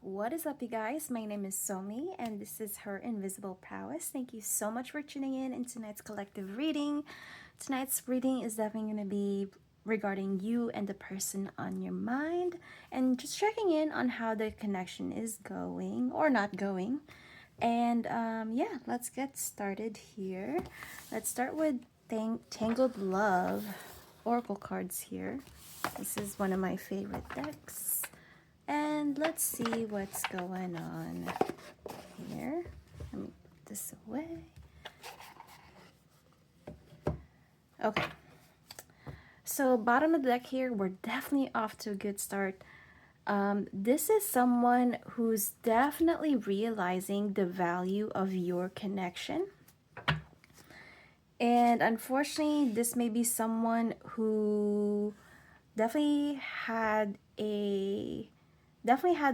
What is up, you guys? My name is Somi, and this is Her Invisible Prowess. Thank you so much for tuning in tonight's collective reading. Tonight's reading is definitely going to be regarding you and the person on your mind, and just checking in on how the connection is going or not going. And yeah, let's get started here. Let's start with Tangled Love Oracle cards here. This is one of my favorite decks. And let's see what's going on here. Let me put this away. Okay. So bottom of the deck here, we're definitely off to a good start. This is someone who's definitely realizing the value of your connection. And unfortunately, this may be someone who definitely had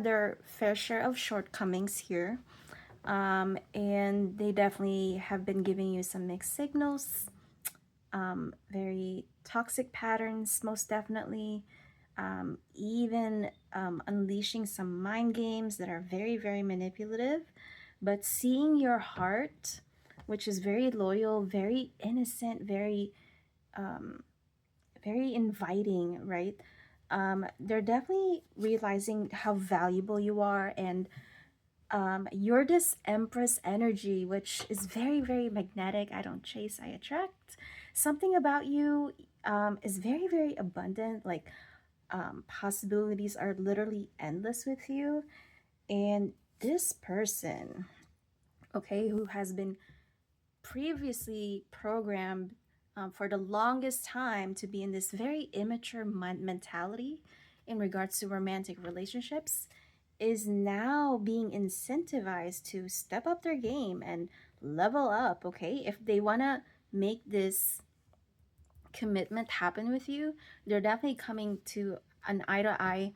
their fair share of shortcomings here. And they definitely have been giving you some mixed signals, very toxic patterns, most definitely, even unleashing some mind games that are very, very manipulative. But seeing your heart, which is very loyal, very innocent, very, very inviting, right? They're definitely realizing how valuable you are, and you're this Empress energy, which is very, very magnetic. I don't chase, I attract. Something about you is very, very abundant. Like, possibilities are literally endless with you. And this person, okay, who has been previously programmed for the longest time to be in this very immature mentality in regards to romantic relationships, is now being incentivized to step up their game and level up, okay? If they want to make this commitment happen with you, they're definitely coming to an eye to eye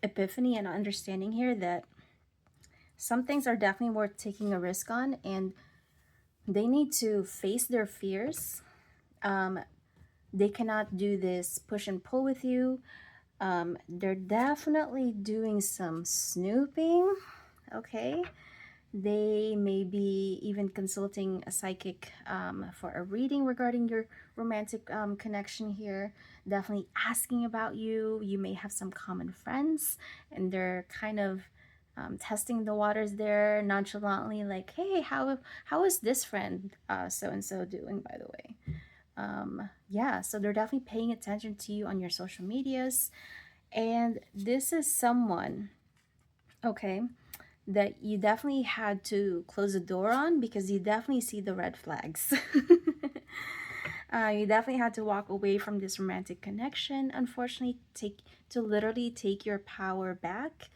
epiphany and understanding here that some things are definitely worth taking a risk on, and they need to face their fears. They cannot do this push and pull with you. They're definitely doing some snooping, okay? They may be even consulting a psychic for a reading regarding your romantic connection here. Definitely asking about you. You may have some common friends, and they're kind of testing the waters there nonchalantly, like, hey, how is this friend so and so doing, by the way? Yeah, so they're definitely paying attention to you on your social medias. And this is someone, okay, that you definitely had to close the door on because you definitely see the red flags. You definitely had to walk away from this romantic connection, unfortunately, literally take your power back.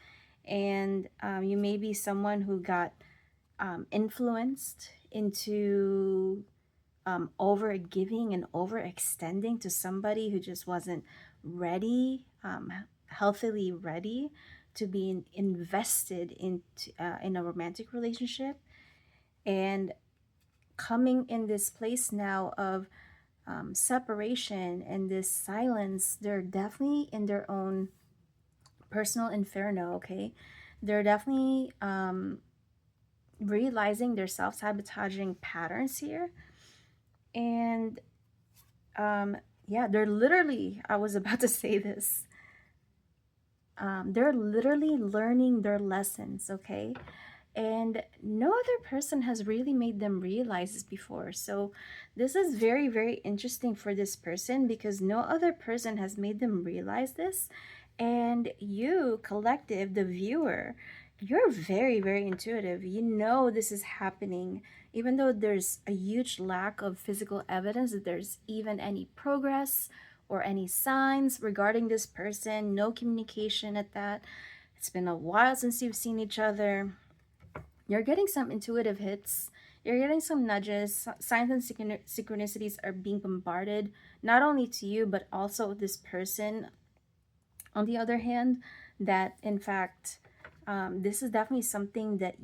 And you may be someone who got influenced into over giving and overextending to somebody who just wasn't ready, healthily ready to be invested in a romantic relationship, and coming in this place now of separation and this silence. They're definitely in their own personal inferno. Okay, they're definitely realizing their self-sabotaging patterns here. And yeah, they're literally, I was about to say this, they're literally learning their lessons, okay? And no other person has really made them realize this before. So this is very, very interesting for this person because no other person has made them realize this. And you, collective, the viewer, you're very, very intuitive. You know this is happening, even though there's a huge lack of physical evidence that there's even any progress or any signs regarding this person. No communication at that. It's been a while since you've seen each other. You're getting some intuitive hits. You're getting some nudges. Signs and synchronicities are being bombarded, not only to you, but also this person, on the other hand, that in fact, this is definitely something that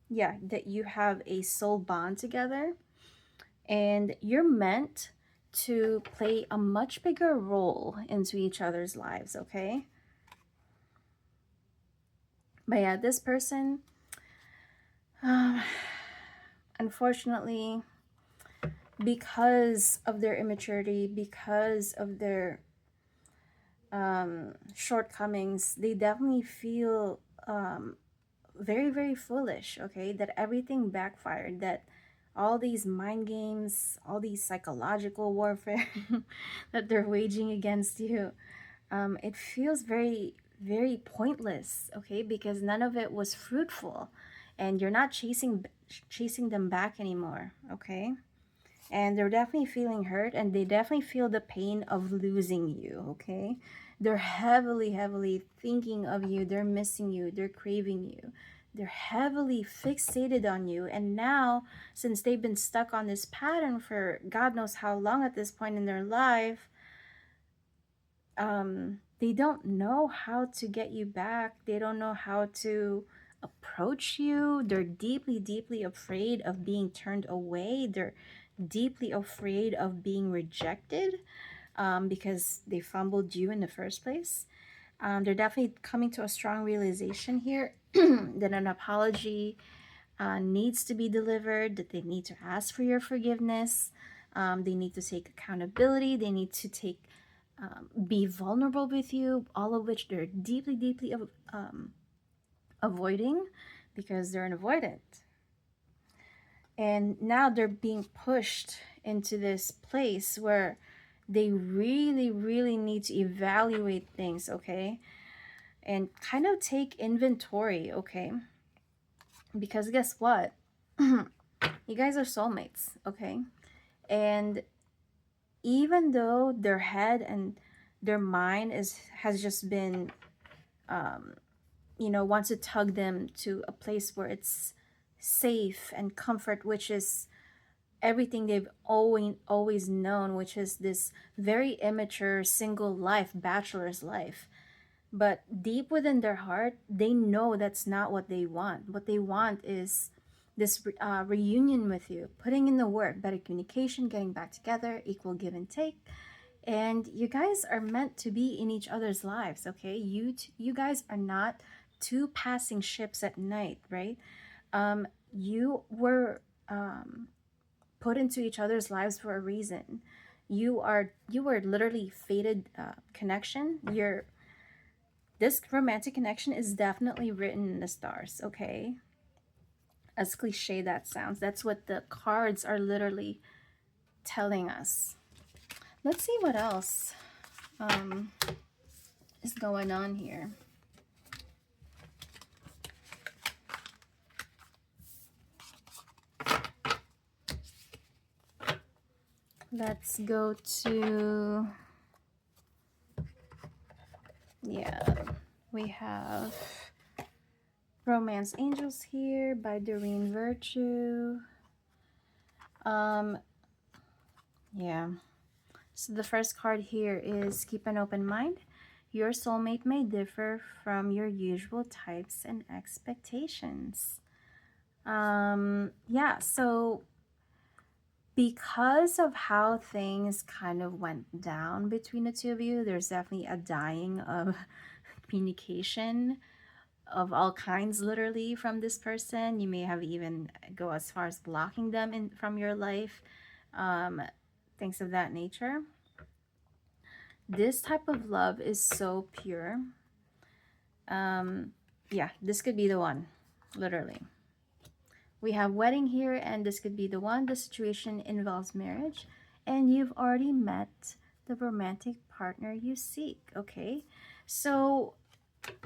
that you have a soul bond together, and you're meant to play a much bigger role into each other's lives, okay? But yeah, this person, um, unfortunately, because of their immaturity, because of their shortcomings, they definitely feel very, very foolish, okay? That everything backfired, that all these mind games, all these psychological warfare that they're waging against you, it feels very, very pointless, okay? Because none of it was fruitful, and you're not chasing them back anymore, okay? And they're definitely feeling hurt, and they definitely feel the pain of losing you, okay? They're heavily, heavily thinking of you, they're missing you, they're craving you, they're heavily fixated on you. And now, since they've been stuck on this pattern for God knows how long at this point in their life, they don't know how to get you back. They don't know how to approach you. They're deeply, deeply afraid of being turned away. They're deeply afraid of being rejected, because they fumbled you in the first place. They're definitely coming to a strong realization here that an apology needs to be delivered, that they need to ask for your forgiveness. They need to take accountability. They need to be vulnerable with you, all of which they're deeply, deeply avoiding because they're an avoidant. And now they're being pushed into this place where they really, really need to evaluate things, okay? And kind of take inventory, okay? Because guess what? You guys are soulmates, okay? And even though their head and their mind has just been wants to tug them to a place where it's safe and comfort, which is everything they've always known, which is this very immature single life, bachelor's life. But deep within their heart, they know that's not what they want. What they want is this reunion with you, putting in the work, better communication, getting back together, equal give and take. And you guys are meant to be in each other's lives, okay? You guys are not two passing ships at night, right? You were put into each other's lives for a reason. You were literally fated connection. This romantic connection is definitely written in the stars, okay? As cliche that sounds, that's what the cards are literally telling us. Let's see what else um, is going on here. Let's go to, yeah, we have Romance Angels here by Doreen Virtue. Yeah. So the first card here is keep an open mind. Your soulmate may differ from your usual types and expectations. Yeah, so because of how things kind of went down between the two of you, there's definitely a dying of communication of all kinds, literally, from this person. You may have even go as far as blocking them from your life, um, things of that nature. This type of love is so pure. Yeah, this could be the one, literally. We have wedding here, and this could be the one. The situation involves marriage, and you've already met the romantic partner you seek, okay? So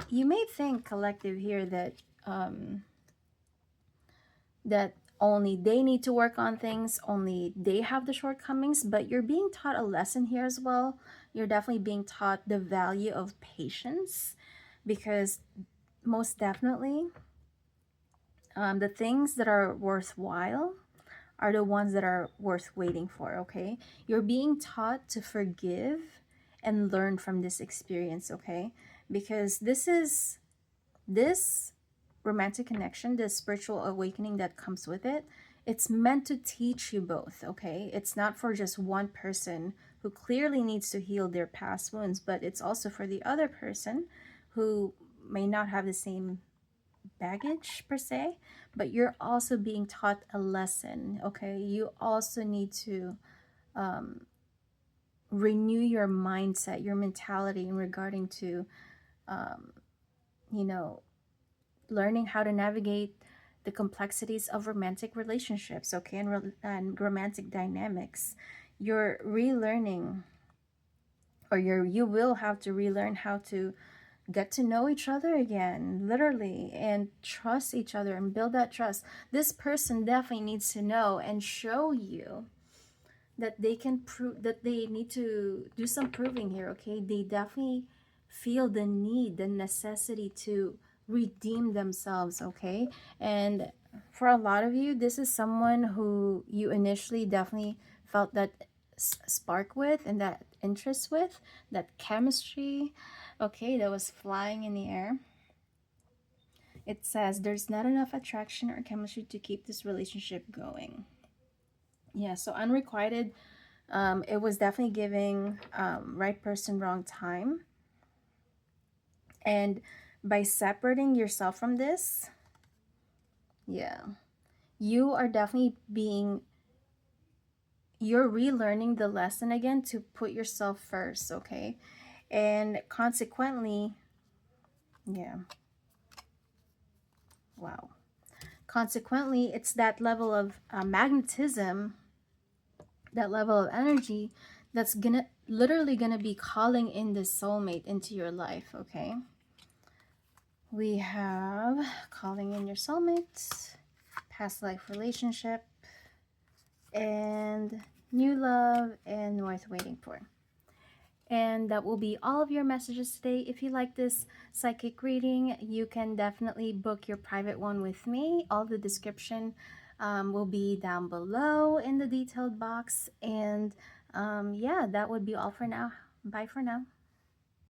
you may think, collective, here that only they need to work on things, only they have the shortcomings, but you're being taught a lesson here as well. You're definitely being taught the value of patience, because most definitely the things that are worthwhile are the ones that are worth waiting for, okay? You're being taught to forgive and learn from this experience, okay? Because this romantic connection, this spiritual awakening that comes with it, it's meant to teach you both, okay? It's not for just one person who clearly needs to heal their past wounds, but it's also for the other person who may not have the same baggage per se, but you're also being taught a lesson. Okay, you also need to um, renew your mindset, your mentality in regarding to um, you know, learning how to navigate the complexities of romantic relationships, okay, and romantic dynamics. You're relearning, or you will have to relearn how to get to know each other again, literally, and trust each other and build that trust. This person definitely needs to know and show you that they can prove that they need to do some proving here, okay? They definitely feel the need, the necessity to redeem themselves, okay? And for a lot of you, this is someone who you initially definitely felt that spark with and that interest with, that chemistry, okay, that was flying in the air. It says there's not enough attraction or chemistry to keep this relationship going. Yeah, so unrequited, it was definitely giving right person, wrong time. And by separating yourself from this, yeah, you are definitely being, you're relearning the lesson again to put yourself first, okay? And consequently, yeah, wow. Consequently, it's that level of magnetism, that level of energy that's gonna literally gonna be calling in this soulmate into your life, okay? We have calling in your soulmate, past life relationship, and new love, and worth waiting for. And that will be all of your messages today. If you like this psychic reading, you can definitely book your private one with me. All the description will be down below in the detailed box. And yeah, that would be all for now. Bye for now.